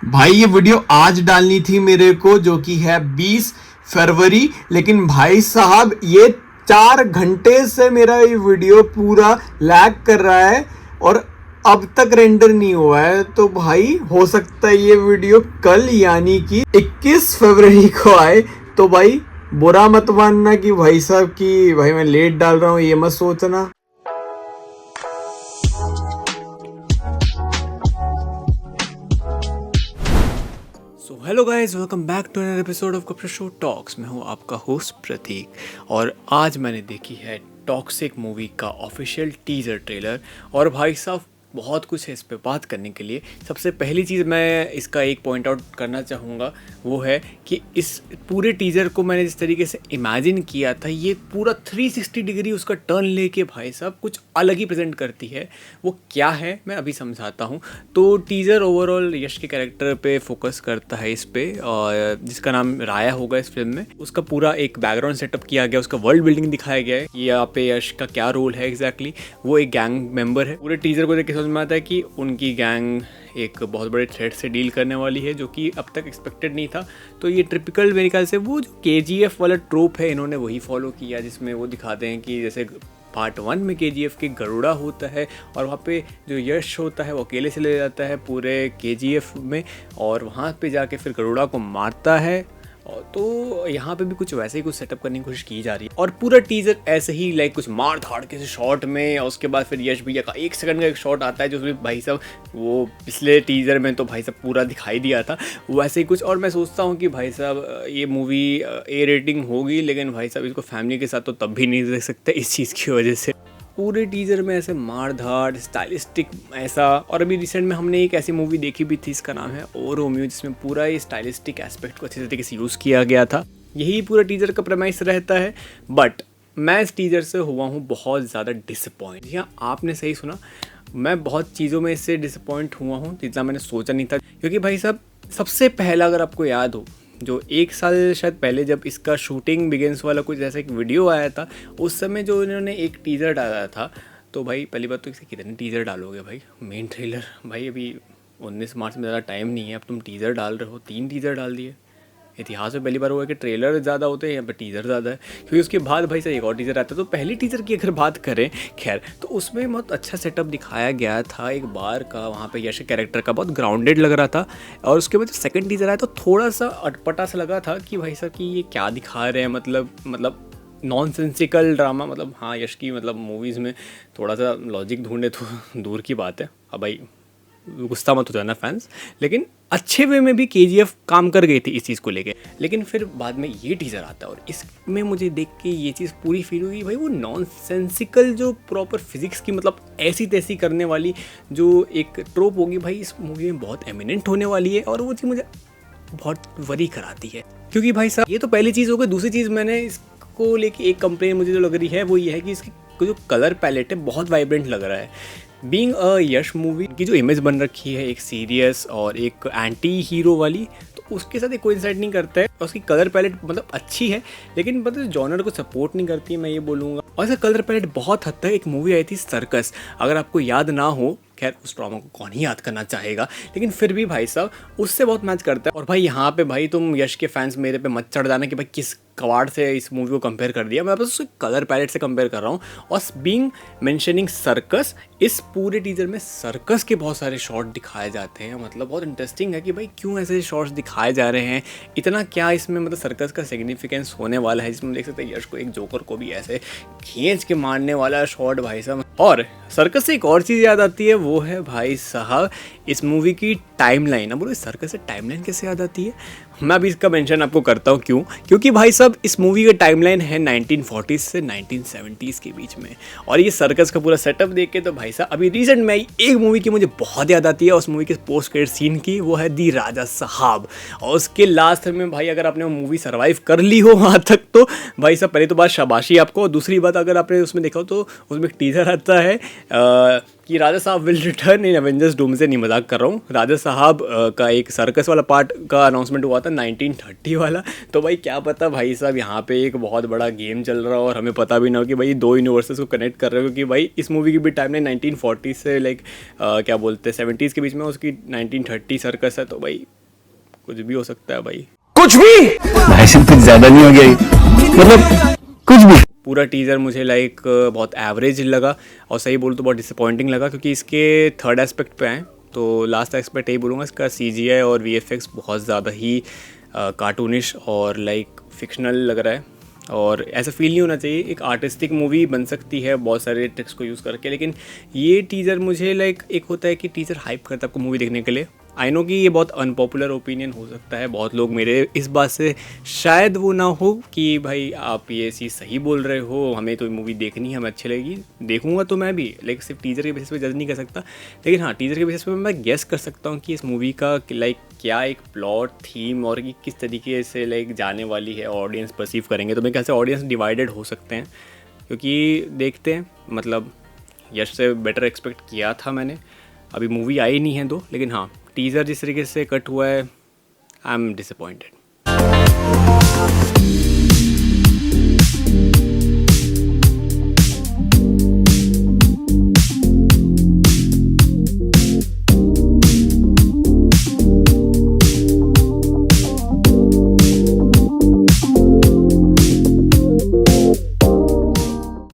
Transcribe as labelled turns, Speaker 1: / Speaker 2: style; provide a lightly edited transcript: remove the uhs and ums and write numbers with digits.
Speaker 1: भाई ये वीडियो आज डालनी थी मेरे को, जो कि है 20 फरवरी। लेकिन भाई साहब ये 4 घंटे से मेरा ये वीडियो पूरा लैग कर रहा है और अब तक रेंडर नहीं हुआ है। तो भाई हो सकता है ये वीडियो कल यानी कि 21 फरवरी को आए। तो भाई बुरा मत मानना कि भाई साहब की भाई मैं लेट डाल रहा हूँ, ये मत सोचना।
Speaker 2: So hello guys, welcome back to another episode of कप्रा शो टॉक्स। मैं हूँ आपका होस्ट प्रतीक और आज मैंने देखी है टॉक्सिक मूवी का ऑफिशियल टीजर ट्रेलर। और भाई साहब बहुत कुछ है इस पे बात करने के लिए। सबसे पहली चीज़ मैं इसका एक पॉइंट आउट करना चाहूँगा वो है कि इस पूरे टीज़र को मैंने जिस तरीके से इमेजिन किया था, ये पूरा 360 डिग्री उसका टर्न लेके भाई साहब कुछ अलग ही प्रेजेंट करती है। वो क्या है मैं अभी समझाता हूँ। तो टीज़र ओवरऑल यश के कैरेक्टर पे फोकस करता है इस पे, और जिसका नाम राया होगा इस फिल्म में। उसका पूरा एक बैकग्राउंड सेटअप किया गया, उसका वर्ल्ड बिल्डिंग दिखाया गया है कि यहाँ पे यश का क्या रोल है एग्जैक्टली। वो एक गैंग मेंबर है। पूरे टीज़र को देख के समझ में आता है कि उनकी गैंग एक बहुत बड़े थ्रेट से डील करने वाली है, जो कि अब तक एक्सपेक्टेड नहीं था। तो ये टिपिकल मेरे ख्याल से वो जो KGF वाला ट्रोप है, इन्होंने वही फॉलो किया, जिसमें वो दिखाते हैं कि जैसे पार्ट 1 में KGF के गरुड़ा होता है और वहाँ पे जो यश होता है वो अकेले से ले जाता है पूरे KGF में, और वहाँ पे जाके फिर गरुड़ा को मारता है। तो यहाँ पे भी कुछ वैसे ही कुछ सेटअप करने की कोशिश की जा रही है। और पूरा टीजर ऐसे ही लाइक कुछ मार धाड़ के शॉट में, और उसके बाद फिर यश भैया का 1 सेकंड का एक शॉट आता है जो उसमें भाई साहब वो पिछले टीजर में तो भाई साहब पूरा दिखाई दिया था वैसे ही कुछ। और मैं सोचता हूँ कि भाई साहब ये मूवी A रेटिंग होगी, लेकिन भाई साहब इसको फैमिली के साथ तो तब भी नहीं देख सकते इस चीज़ की वजह से। पूरे टीजर में ऐसे मार धाड़ स्टाइलिस्टिक ऐसा। और अभी रिसेंट में हमने एक ऐसी मूवी देखी भी थी, इसका नाम है ओ रोमियो, जिसमें पूरा ये स्टाइलिस्टिक एस्पेक्ट को अच्छे तरीके से यूज़ किया गया था। यही पूरा टीजर का प्रेमाइस रहता है। बट मैं इस टीजर से हुआ हूँ बहुत ज़्यादा डिसअपॉइंट। जी हाँ, आपने सही सुना, मैं बहुत चीज़ों में इससे डिसअपॉइंट हुआ हूँ जितना मैंने सोचा नहीं था। क्योंकि भाई साहब सबसे पहला, अगर आपको याद हो, जो 1 साल शायद पहले जब इसका शूटिंग बिगिंस वाला कुछ जैसा एक वीडियो आया था, उस समय जो इन्होंने एक टीज़र डाला था, तो भाई पहली बात तो इसे कितने टीज़र डालोगे भाई, मेन ट्रेलर भाई अभी 19 मार्च में ज़्यादा टाइम नहीं है, अब तुम टीज़र डाल रहे हो, 3 टीज़र डाल दिए। इतिहास में पहली बार हुआ कि ट्रेलर ज़्यादा होते हैं, यहाँ पर टीज़र ज़्यादा है। क्योंकि उसके बाद भाई से एक और टीज़र आता है। तो पहली टीज़र की अगर बात करें, खैर तो उसमें बहुत अच्छा सेटअप दिखाया गया था एक बार का, वहाँ पे यश कैरेक्टर का बहुत ग्राउंडेड लग रहा था। और उसके बाद जो सेकंड टीज़र आया तो थोड़ा सा अटपटा सा लगा था कि भाई साहब कि ये क्या दिखा रहे हैं, मतलब नॉनसेंसिकल ड्रामा। मतलब हाँ, यश की मतलब मूवीज़ में थोड़ा सा लॉजिक ढूंढे तो दूर की बात है। अब भाई गुस्सा मत हो जाना फैंस, लेकिन अच्छे वे में भी KGF काम कर गई थी इस चीज़ को लेके। लेकिन फिर बाद में ये टीज़र आता है और इसमें मुझे देख के ये चीज़ पूरी फील हुई भाई, वो नॉनसेंसिकल जो प्रॉपर फिजिक्स की मतलब ऐसी तैसी करने वाली जो एक ट्रोप होगी भाई, इस मूवी में बहुत एमिनेंट होने वाली है। और वो चीज़ मुझे बहुत वरी कराती है। क्योंकि भाई साहब ये तो पहली चीज़ हो गई। दूसरी चीज़ मैंने इसको लेके एक कंप्लेन मुझे जो लग रही है वो ये है कि इसकी जो कलर पैलेट है बहुत वाइब्रेंट लग रहा है। बीइंग अ यश मूवी की जो इमेज बन रखी है एक सीरियस और एक एंटी हीरो वाली, तो उसके साथ एक कोइंसाइड नहीं करता है। और उसकी कलर पैलेट मतलब अच्छी है, लेकिन मतलब जॉनर को सपोर्ट नहीं करती है, मैं ये बोलूँगा। और ऐसा कलर पैलेट बहुत हद तक, एक मूवी आई थी सर्कस, अगर आपको याद ना हो, खैर उस ड्रामा को कौन ही याद करना चाहेगा, लेकिन फिर भी भाई साहब उससे बहुत मैच करता है। और भाई यहाँ पे भाई तुम यश के फैंस मेरे पे मत चढ़ जाना कि भाई किस कवाड़ से इस मूवी को कंपेयर कर दिया। मैं बस उसके कलर पैलेट से कंपेयर कर रहा हूँ। और बीइंग मेंशनिंग सर्कस, इस पूरे टीजर में सर्कस के बहुत सारे शॉट दिखाए जाते हैं। मतलब बहुत इंटरेस्टिंग है कि भाई क्यों ऐसे शॉट्स दिखाए जा रहे हैं, इतना क्या इसमें मतलब सर्कस का सिग्निफिकेंस होने वाला है, जिसमें देख सकते हैं यश को एक जोकर को भी ऐसे खींच के मारने वाला शॉट भाई साहब। और सर्कस से एक और चीज़ याद आती है, वो है भाई साहब इस मूवी की टाइमलाइन। अब बोलो सर्कस से टाइमलाइन कैसे याद आती है, मैं अभी इसका मेंशन आपको करता हूँ क्यों। क्योंकि भाई साहब इस मूवी का टाइमलाइन है 1940s से 1970s के बीच में। और ये सर्कस का पूरा सेटअप देख के तो भाई साहब अभी रिसेंट में एक मूवी की मुझे बहुत याद आती है, उस मूवी के पोस्ट क्रेडिट सीन की, वो है दी राजा साहब। और उसके लास्ट में भाई अगर आपने वो मूवी सर्वाइव कर ली हो वहाँ तक, तो भाई साहब पहले तो बात शाबाशी आपको। दूसरी बात, अगर आपने उसमें देखा हो तो उसमें एक टीजर आता है कि राजा साहब will return in Avengers Doom से, नहीं मजाक कर रहा हूँ। राजा साहब का एक सर्कस वाला पार्ट का अनाउंसमेंट हुआ था 1930 वाला, तो भाई क्या पता भाई साहब यहाँ पे एक बहुत बड़ा गेम चल रहा हो और हमें पता भी ना हो कि भाई दो यूनिवर्सेस को कनेक्ट कर रहे हो, क्योंकि भाई इस मूवी की भी टाइमलाइन 1940 से लाइक क्या बोलते हैं 70s के बीच में, उसकी 1930 सर्कस है, तो भाई कुछ भी हो सकता है भाई,
Speaker 3: कुछ भी भाई साहब कुछ ज्यादा नहीं हो गया, मतलब कुछ भी।
Speaker 2: पूरा टीज़र मुझे लाइक बहुत एवरेज लगा और सही बोलूँ तो बहुत डिसअपॉइंटिंग लगा, क्योंकि इसके थर्ड एस्पेक्ट पे आए तो लास्ट एस्पेक्ट यही बोलूँगा, इसका CGI और VFX बहुत ज़्यादा ही कार्टूनिश और लाइक फिक्शनल लग रहा है, और ऐसा फील नहीं होना चाहिए। एक आर्टिस्टिक मूवी बन सकती है बहुत सारे ट्रिक्स को यूज़ करके, लेकिन ये टीज़र मुझे लाइक, एक होता है कि टीज़र हाइप करता है आपको मूवी देखने के लिए। आई नो कि ये बहुत अनपॉपुलर ओपिनियन हो सकता है, बहुत लोग मेरे इस बात से शायद वो ना हो कि भाई आप ये चीज़ सही बोल रहे हो, हमें तो मूवी देखनी है, हमें अच्छी लगेगी, देखूंगा तो मैं भी, लेकिन सिर्फ टीज़र के बेसिस पे जज नहीं कर सकता। लेकिन हाँ, टीज़र के बेसिस पे मैं गेस कर सकता हूँ कि इस मूवी का लाइक क्या एक प्लॉट थीम और कि किस तरीके से लाइक जाने वाली है, ऑडियंस परसीव करेंगे। तो मेरे ख्याल से ऑडियंस डिवाइडेड हो सकते हैं, क्योंकि देखते हैं, मतलब यश से बेटर एक्सपेक्ट किया था मैंने। अभी मूवी आई नहीं है दो, लेकिन हाँ टीज़र जिस तरीके से कट हुआ है, आई एम डिसअपॉइंटेड।